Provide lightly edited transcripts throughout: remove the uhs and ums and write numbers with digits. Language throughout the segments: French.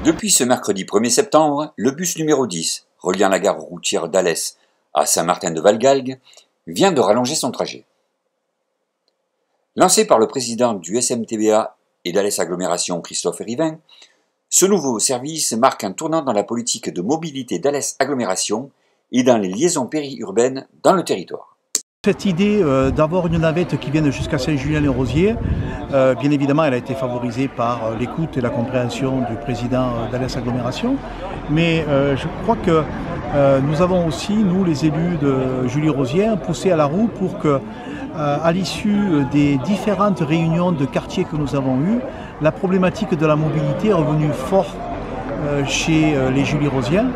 Depuis ce mercredi 1er septembre, le bus numéro 10, reliant la gare routière d'Alès à Saint-Martin-de-Valgalgues, vient de rallonger son trajet. Lancé par le président du SMTBA et d'Alès Agglomération, Christophe Rivin, ce nouveau service marque un tournant dans la politique de mobilité d'Alès Agglomération et dans les liaisons périurbaines dans le territoire. Cette idée d'avoir une navette qui vienne jusqu'à Saint-Julien-les-Rosiers, bien évidemment, elle a été favorisée par l'écoute et la compréhension du président d'Alès Agglomération. Mais je crois que nous avons aussi, nous les élus de Julie-Rosiers, poussé à la roue pour que, à l'issue des différentes réunions de quartier que nous avons eues, la problématique de la mobilité est revenue fort chez les Julie-Rosiens.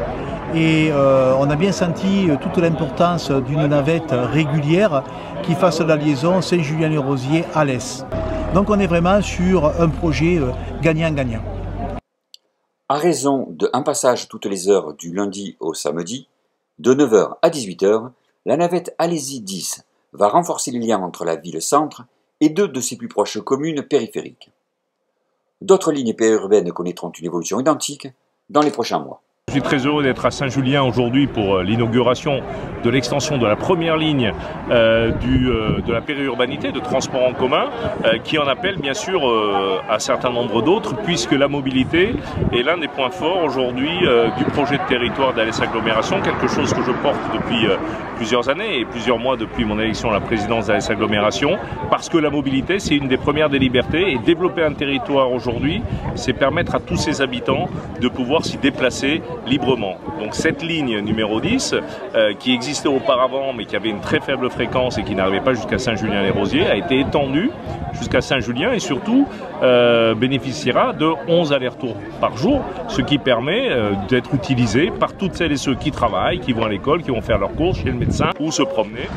Et on a bien senti toute l'importance d'une navette régulière qui fasse la liaison Saint-Julien-les-Rosiers à Alès. Donc on est vraiment sur un projet gagnant-gagnant. À raison d'un passage toutes les heures du lundi au samedi, de 9 h à 18 h, la navette Alésie 10 va renforcer les liens entre la ville-centre et deux de ses plus proches communes périphériques. D'autres lignes périurbaines connaîtront une évolution identique dans les prochains mois. Je suis très heureux d'être à Saint-Julien aujourd'hui pour l'inauguration de l'extension de la première ligne de la périurbanité de transport en commun qui en appelle bien sûr un certain nombre d'autres, puisque la mobilité est l'un des points forts aujourd'hui du projet de territoire d'Alès Agglomération, quelque chose que je porte depuis plusieurs années et plusieurs mois depuis mon élection à la présidence d'Alès Agglomération, parce que la mobilité c'est une des premières des libertés, et développer un territoire aujourd'hui c'est permettre à tous ses habitants de pouvoir s'y déplacer librement. Donc cette ligne numéro 10 qui existait auparavant mais qui avait une très faible fréquence et qui n'arrivait pas jusqu'à Saint-Julien-les-Rosiers a été étendue jusqu'à Saint-Julien et surtout bénéficiera de 11 allers-retours par jour, ce qui permet d'être utilisé par toutes celles et ceux qui travaillent, qui vont à l'école, qui vont faire leurs courses chez le médecin ou se promener.